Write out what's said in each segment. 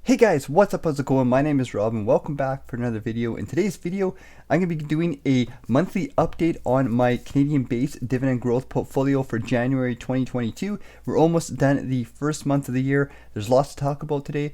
Hey guys, what's up? How's it going? My name is Rob and welcome back for another video. In today's video, I'm going to be doing a monthly update on my Canadian-based dividend growth portfolio for January 2022. We're almost done at the first month of the year. There's lots to talk about today.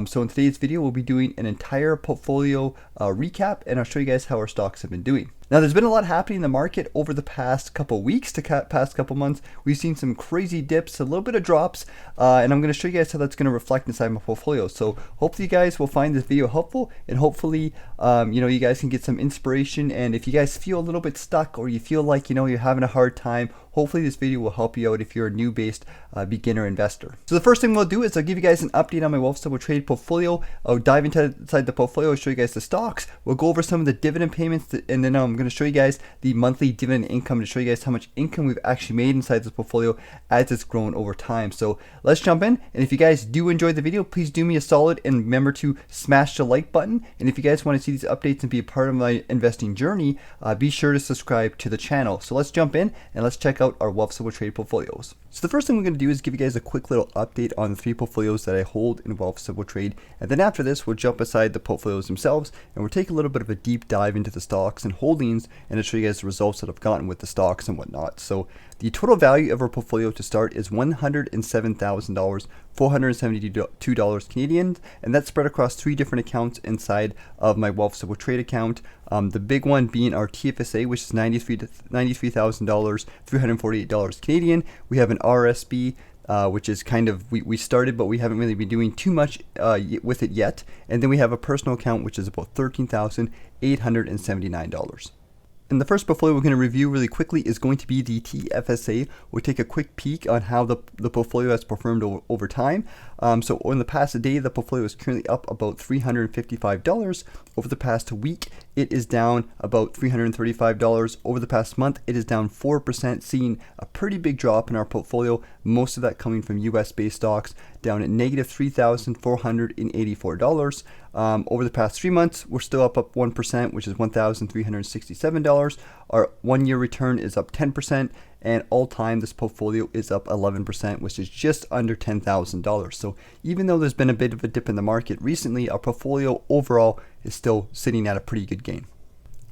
So in today's video, we'll be doing an entire portfolio recap, and I'll show you guys how our stocks have been doing. Now, there's been a lot happening in the market over the past couple weeks to past couple months. We've seen some crazy dips, a little bit of drops, and I'm going to show you guys how that's going to reflect inside my portfolio. So hopefully you guys will find this video helpful, and hopefully you guys can get some inspiration. And if you guys feel a little bit stuck, or you feel like you're having a hard time, hopefully this video will help you out if you're a new based beginner investor. So the first thing we'll do is I'll give you guys an update on my Wealthsimple trade portfolio. I'll dive inside the portfolio, show you guys the stocks. We'll go over some of the dividend payments, and then I'm going to show you guys the monthly dividend income to show you guys how much income we've actually made inside this portfolio as it's grown over time. So let's jump in. And if you guys do enjoy the video, please do me a solid and remember to smash the like button. And if you guys want to see these updates and be a part of my investing journey, be sure to subscribe to the channel. So let's jump in and let's check out our Wealthsimple trade portfolios. So the first thing we're going to do is give you guys a quick little update on the three portfolios that I hold in Wealthsimple trade, and then after this we'll jump aside the portfolios themselves and we'll take a little bit of a deep dive into the stocks and holdings, and I'll show you guys the results that I've gotten with the stocks and whatnot. So the total value of our portfolio to start is $107,000, $472 Canadian, and that's spread across three different accounts inside of my Wealthsimple trade account. The big one being our TFSA, which is $93,000, $348 Canadian. We have an RSB, which is kind of, we started, but we haven't really been doing too much with it yet. And then we have a personal account, which is about $13,879. And the first portfolio we're going to review really quickly is going to be the TFSA. We'll take a quick peek on how the portfolio has performed over time. So in the past day, the portfolio is currently up about $355. Over the past week, it is down about $335. Over the past month, it is down 4%, seeing a pretty big drop in our portfolio. Most of that coming from US-based stocks, down at negative $3,484. Over the past 3 months, we're still up 1%, which is $1,367. Our 1 year return is up 10%, and all time this portfolio is up 11%, which is just under $10,000. So even though there's been a bit of a dip in the market recently, our portfolio overall is still sitting at a pretty good gain.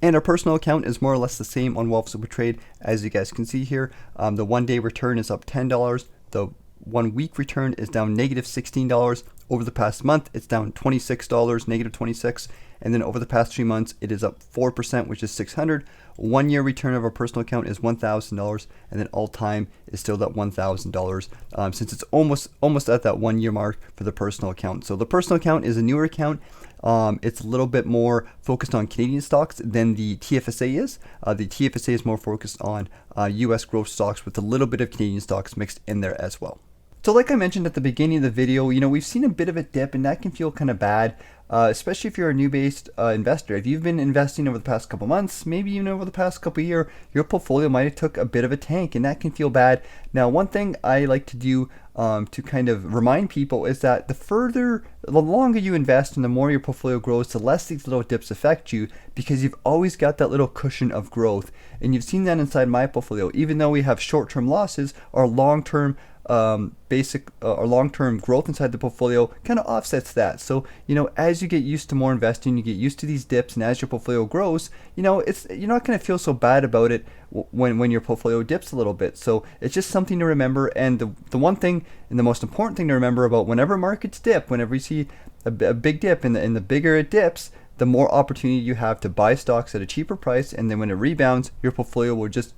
And our personal account is more or less the same on Wealthsimple trade, as you guys can see here. The 1 day return is up $10. The 1 week return is down negative $16. Over the past month, it's down $26, negative 26. And then over the past 3 months, it is up 4%, which is $600. 1 year return of our personal account is $1,000, and then all time is still that $1,000, since it's almost at that 1 year mark for the personal account. So the personal account is a newer account. It's a little bit more focused on Canadian stocks than the TFSA is. The TFSA is more focused on US growth stocks with a little bit of Canadian stocks mixed in there as well. So like I mentioned at the beginning of the video, we've seen a bit of a dip, and that can feel kind of bad, especially if you're a new based investor. If you've been investing over the past couple months, maybe even over the past couple years, your portfolio might have took a bit of a tank, and that can feel bad. Now, one thing I like to do to kind of remind people is that the longer you invest and the more your portfolio grows, the less these little dips affect you, because you've always got that little cushion of growth. And you've seen that inside my portfolio. Even though we have short-term losses, our long-term long-term growth inside the portfolio kind of offsets that. So as you get used to more investing, you get used to these dips, and as your portfolio grows, you're not going to feel so bad about it when your portfolio dips a little bit. So it's just something to remember. And the one thing and the most important thing to remember about whenever markets dip, whenever you see a big dip, and the bigger it dips, the more opportunity you have to buy stocks at a cheaper price, and then when it rebounds, your portfolio will just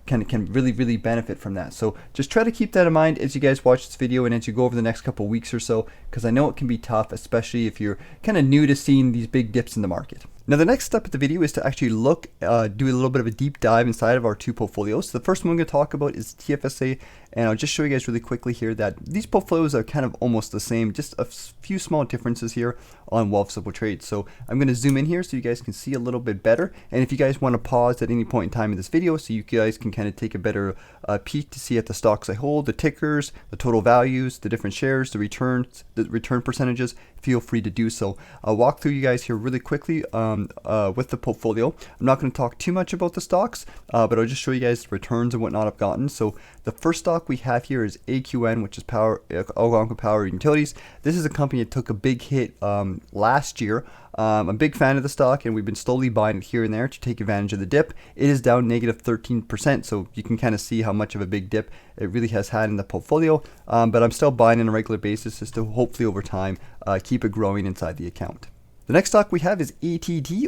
can really benefit from that. So just try to keep that in mind as you guys watch this video and as you go over the next couple weeks or so, because I know it can be tough, especially if you're kind of new to seeing these big dips in the market. Now the next step of the video is to actually do a little bit of a deep dive inside of our two portfolios. So the first one I'm going to talk about is TFSA, and I'll just show you guys really quickly here that these portfolios are kind of almost the same, just a few small differences here on Wealthsimple trade. So I'm going to zoom in here so you guys can see a little bit better, and if you guys want to pause at any point in time in this video so you guys can kind of take a better peek to see at the stocks I hold, the tickers, the total values, the different shares, the return percentages, feel free to do so. I'll walk through you guys here really quickly with the portfolio. I'm not going to talk too much about the stocks, but I'll just show you guys the returns and whatnot I've gotten. So The first stock we have here is AQN, which is Algonquin Power Utilities. This is a company that took a big hit last year. I'm a big fan of the stock, and we've been slowly buying it here and there to take advantage of the dip. It is down negative 13%, so you can kind of see how much of a big dip it really has had in the portfolio. But I'm still buying on a regular basis just to hopefully over time keep it growing inside the account. The next stock we have is ATD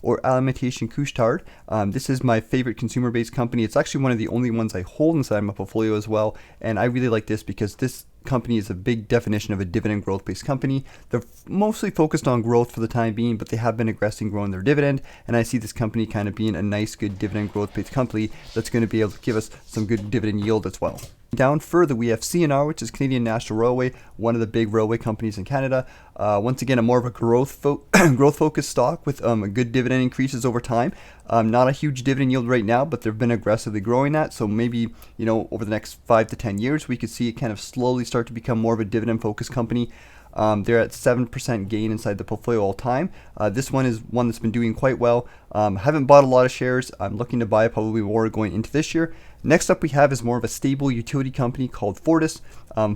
or Alimentation Couche-Tard. This is my favorite consumer-based company. It's actually one of the only ones I hold inside my portfolio as well, and I really like this because this company is a big definition of a dividend growth-based company. They're mostly focused on growth for the time being, but they have been aggressive in growing their dividend, and I see this company kind of being a nice, good dividend growth-based company that's going to be able to give us some good dividend yield as well. Down further, we have CNR, which is Canadian National Railway, one of the big railway companies in Canada. Once again, a more of a growth-focused stock with good dividend increases over time. Not a huge dividend yield right now, but they've been aggressively growing that. So maybe, over the next 5 to 10 years, we could see it kind of slowly start to become more of a dividend-focused company. They're at 7% gain inside the portfolio all time. This one is one that's been doing quite well. Haven't bought a lot of shares. I'm looking to buy probably more going into this year. Next up we have is more of a stable utility company called Fortis.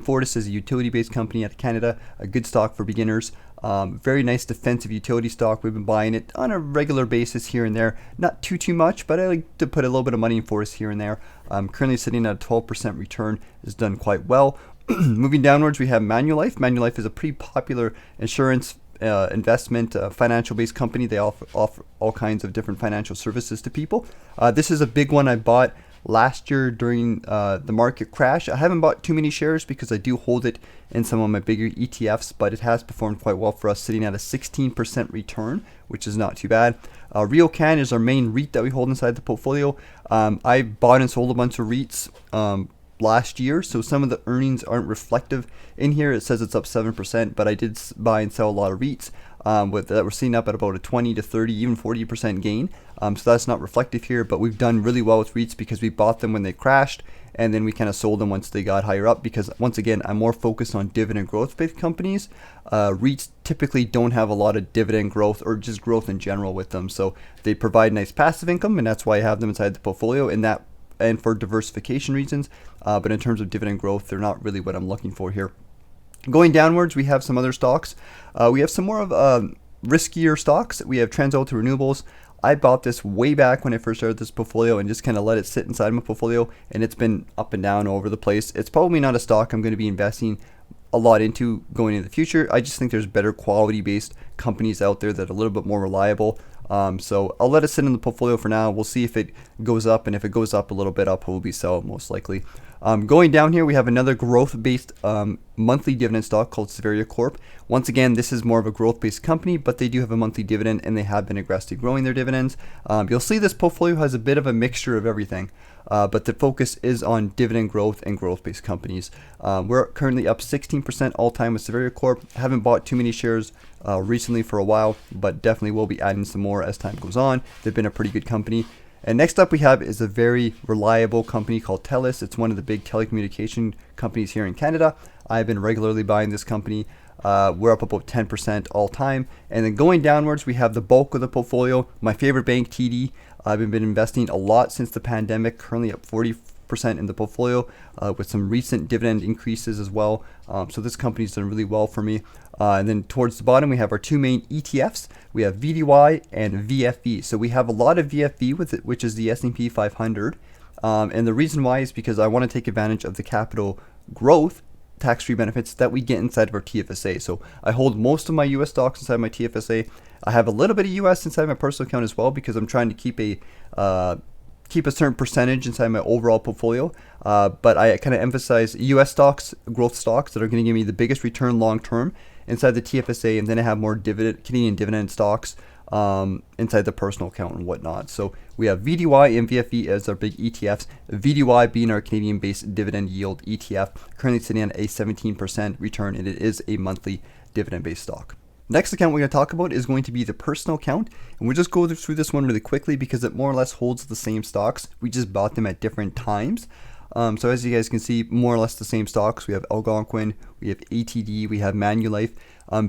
Fortis is a utility-based company out of Canada, a good stock for beginners. Very nice defensive utility stock. We've been buying it on a regular basis here and there. Not too much, but I like to put a little bit of money in Fortis here and there. Currently sitting at a 12% return, has done quite well. Moving downwards, we have Manulife. Manulife is a pretty popular insurance investment financial-based company. They offer all kinds of different financial services to people. This is a big one I bought last year during the market crash. I haven't bought too many shares because I do hold it in some of my bigger ETFs, but it has performed quite well for us, sitting at a 16% return, which is not too bad. RioCan is our main REIT that we hold inside the portfolio. I bought and sold a bunch of REITs last year, so some of the earnings aren't reflective in here. It says it's up 7%, but I did buy and sell a lot of REITs that we're seeing up at about a 20 to 30, even 40% gain. So that's not reflective here, but we've done really well with REITs because we bought them when they crashed, and then we kind of sold them once they got higher up, because once again, I'm more focused on dividend growth-based companies. REITs typically don't have a lot of dividend growth or just growth in general with them, so they provide nice passive income, and that's why I have them inside the portfolio, and for diversification reasons. But in terms of dividend growth, they're not really what I'm looking for here. Going downwards, we have some other stocks. We have some more of riskier stocks. We have TransAlta Renewables. I bought this way back when I first started this portfolio and just kind of let it sit inside my portfolio, and it's been up and down all over the place. It's probably not a stock I'm going to be investing a lot into going into the future. I just think there's better quality based companies out there that are a little bit more reliable. So I'll let it sit in the portfolio for now. We'll see if it goes up, and if it goes up a little bit, I'll probably sell it most likely. Going down here, we have another growth-based monthly dividend stock called Severia Corp. Once again, this is more of a growth-based company, but they do have a monthly dividend, and they have been aggressively growing their dividends. You'll see this portfolio has a bit of a mixture of everything, but the focus is on dividend growth and growth-based companies. We're currently up 16% all-time with Severia Corp. Haven't bought too many shares recently for a while, but definitely will be adding some more as time goes on. They've been a pretty good company. And next up we have is a very reliable company called TELUS. It's one of the big telecommunication companies here in Canada. I've been regularly buying this company. We're up about 10% all time. And then going downwards, we have the bulk of the portfolio. My favorite bank, TD. I've been investing a lot since the pandemic, currently up 40% in the portfolio with some recent dividend increases as well. So this company's done really well for me. And then towards the bottom, we have our two main ETFs. We have VDY and VFV. So we have a lot of VFV with it, which is the S&P 500. And the reason why is because I want to take advantage of the capital growth tax-free benefits that we get inside of our TFSA. So I hold most of my US stocks inside my TFSA. I have a little bit of US inside my personal account as well, because I'm trying to keep a certain percentage inside my overall portfolio. But I kind of emphasize US stocks, growth stocks that are going to give me the biggest return long term inside the TFSA, and then I have more Canadian dividend stocks inside the personal account and whatnot. So we have VDY and VFE as our big ETFs. VDY being our Canadian-based dividend yield ETF, currently sitting at a 17% return, and it is a monthly dividend-based stock. Next account we're going to talk about is going to be the personal account, and we'll just go through this one really quickly because it more or less holds the same stocks. We just bought them at different times. So as you guys can see, more or less the same stocks. We have Algonquin, we have ATD, we have Manulife.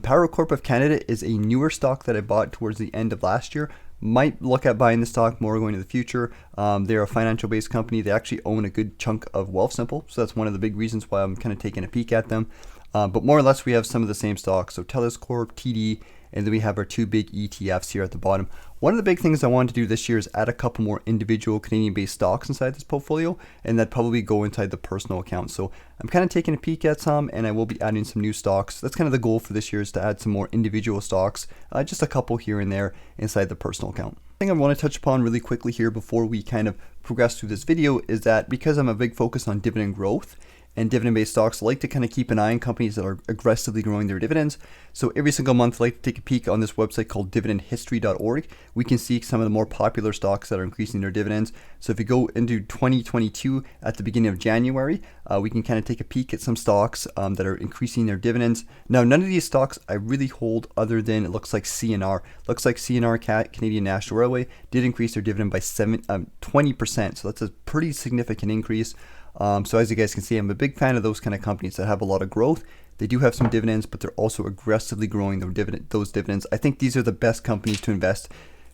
Power Corp of Canada is a newer stock that I bought towards the end of last year. Might look at buying the stock more going to the future. They're a financial based company. They actually own a good chunk of Wealthsimple, so that's one of the big reasons why I'm kind of taking a peek at them. But more or less, we have some of the same stocks. So TELUS Corp, TD, and then we have our two big ETFs here at the bottom. One of the big things I wanted to do this year is add a couple more individual Canadian-based stocks inside this portfolio, and that probably go inside the personal account. So I'm kind of taking a peek at some, and I will be adding some new stocks. That's kind of the goal for this year, is to add some more individual stocks, just a couple here and there inside the personal account. The thing I want to touch upon really quickly here before we kind of progress through this video is that because I'm a big focus on dividend growth and dividend-based stocks, I like to kind of keep an eye on companies that are aggressively growing their dividends. So every single month, I like to take a peek on this website called dividendhistory.org. We can see some of the more popular stocks that are increasing their dividends. So if you go into 2022 at the beginning of January, we can kind of take a peek at some stocks that are increasing their dividends. Now, none of these stocks I really hold, other than it looks like CNR. Looks like CNR, Canadian National Railway, did increase their dividend by 20%. So that's a pretty significant increase. So as you guys can see, I'm a big fan of those kind of companies that have a lot of growth. They do have some dividends, but they're also aggressively growing those dividends. I think these are the best companies to invest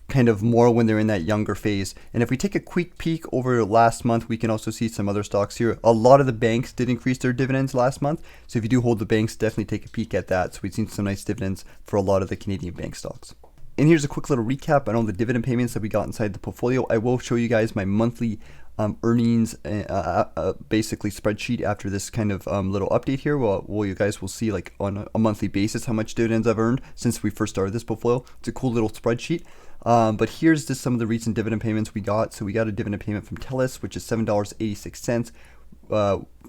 kind of more when they're in that younger phase. And if we take a quick peek over last month, we can also see some other stocks here. A lot of the banks did increase their dividends last month. So if you do hold the banks, definitely take a peek at that. So we've seen some nice dividends for a lot of the Canadian bank stocks. And here's a quick little recap on all the dividend payments that we got inside the portfolio. I will show you guys my monthly earnings basically spreadsheet after this kind of little update here. Well, you guys will see like on a monthly basis how much dividends I've earned since we first started this portfolio. It's a cool little spreadsheet. But here's just some of the recent dividend payments we got. So we got a dividend payment from TELUS, which is $7.86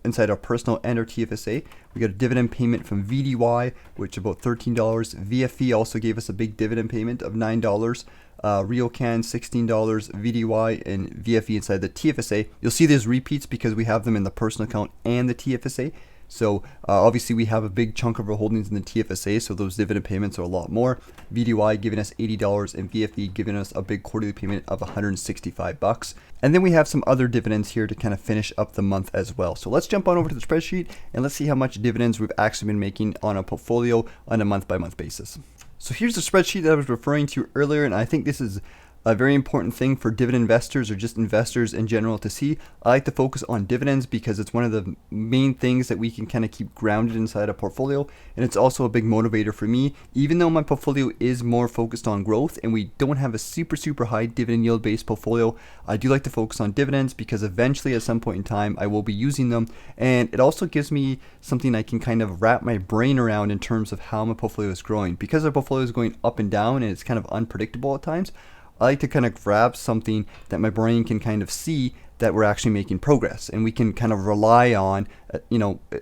inside our personal and our TFSA. We got a dividend payment from VDY, which is about $13. VFE also gave us a big dividend payment of $9. RioCan $16, VDY, and VFE inside the TFSA. You'll see there's repeats because we have them in the personal account and the TFSA. So obviously we have a big chunk of our holdings in the TFSA, so those dividend payments are a lot more. VDY giving us $80 and VFE giving us a big quarterly payment of $165. And then we have some other dividends here to kind of finish up the month as well. So let's jump on over to the spreadsheet and let's see how much dividends we've actually been making on a portfolio on a month-by-month basis. So here's the spreadsheet that I was referring to earlier, and I think this is a very important thing for dividend investors or just investors in general to see. I like to focus on dividends because it's one of the main things that we can kind of keep grounded inside a portfolio, and it's also a big motivator for me. Even though my portfolio is more focused on growth and we don't have a super high dividend yield based portfolio, I do like to focus on dividends because eventually at some point in time I will be using them, and it also gives me something I can kind of wrap my brain around in terms of how my portfolio is growing. Because our portfolio is going up and down and it's kind of unpredictable at times, I like to kind of grab something that my brain can kind of see that we're actually making progress, and we can kind of rely on, as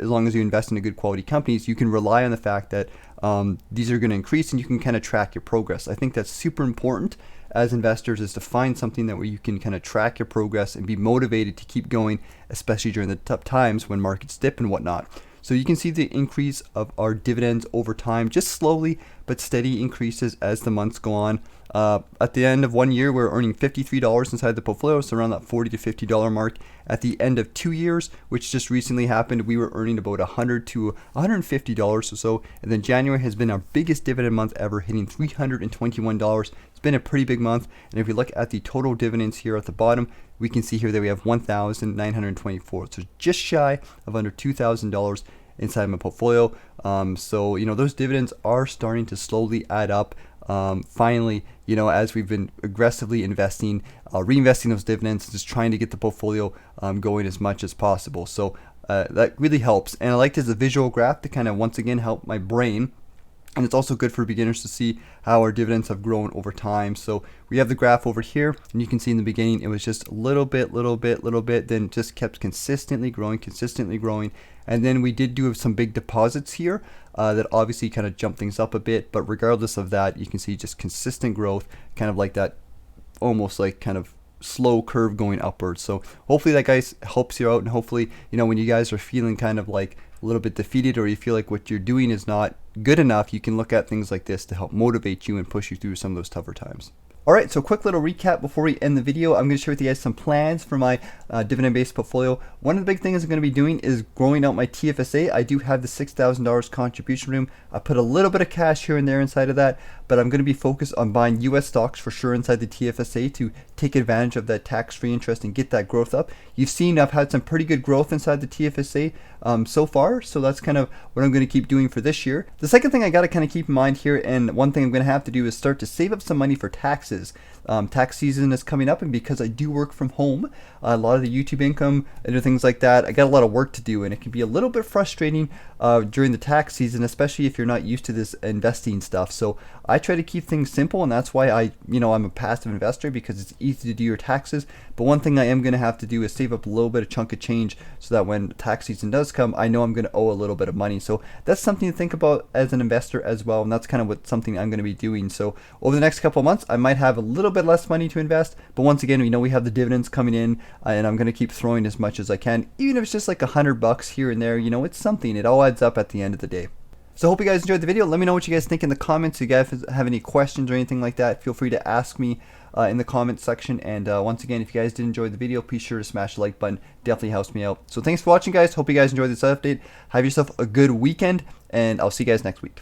long as you invest in a good quality companies, you can rely on the fact that these are going to increase and you can kind of track your progress. I think that's super important as investors, is to find something that where you can kind of track your progress and be motivated to keep going, especially during the tough times when markets dip and whatnot. So you can see the increase of our dividends over time, just slowly but steady increases as the months go on. At the end of 1 year, we're earning $53 inside the portfolio, so around that $40 to $50 mark. At the end of 2 years, which just recently happened, we were earning about $100 to $150 or so. And then January has been our biggest dividend month ever, hitting $321. It's been a pretty big month. And if we look at the total dividends here at the bottom, we can see here that we have $1,924. So just shy of under $2,000 inside my portfolio. So those dividends are starting to slowly add up. Finally, as we've been aggressively investing, reinvesting those dividends, just trying to get the portfolio going as much as possible. So that really helps. And I like this as a visual graph to kind of once again help my brain. And it's also good for beginners to see how our dividends have grown over time. So we have the graph over here, and you can see in the beginning it was just a little bit, then just kept consistently growing. And then we did do some big deposits here that obviously kind of jumped things up a bit. But regardless of that, you can see just consistent growth, kind of like that, almost like kind of slow curve going upwards. So hopefully that guys helps you out, and hopefully when you guys are feeling kind of like a little bit defeated or you feel like what you're doing is not good enough, you can look at things like this to help motivate you and push you through some of those tougher times. Alright, so quick little recap before we end the video. I'm going to share with you guys some plans for my dividend-based portfolio. One of the big things I'm going to be doing is growing out my TFSA. I do have the $6,000 contribution room. I put a little bit of cash here and there inside of that, but I'm going to be focused on buying US stocks for sure inside the TFSA to take advantage of that tax-free interest and get that growth up. You've seen I've had some pretty good growth inside the TFSA so far, so that's kind of what I'm going to keep doing for this year. The second thing I got to kind of keep in mind here, and one thing I'm going to have to do, is start to save up some money for taxes. Tax season is coming up, and because I do work from home, a lot of the YouTube income and things like that, I got a lot of work to do, and it can be a little bit frustrating during the tax season, especially if you're not used to this investing stuff. So I try to keep things simple, and that's why I'm a passive investor, because it's easy to do your taxes. But one thing I am going to have to do is save up a little bit of chunk of change so that when tax season does come, I know I'm going to owe a little bit of money. So that's something to think about as an investor as well, and that's kind of something I'm going to be doing. So over the next couple of months, I might have a little bit less money to invest, but once again, we have the dividends coming in, and I'm going to keep throwing as much as I can, even if it's just like $100 here and there. It's something. It all adds up at the end of the day. So I hope you guys enjoyed the video. Let me know what you guys think in the comments. If you guys have any questions or anything like that, feel free to ask me in the comments section. And once again, if you guys did enjoy the video, please sure to smash the like button. Definitely helps me out. So thanks for watching, guys. Hope you guys enjoyed this update. Have yourself a good weekend, and I'll see you guys next week.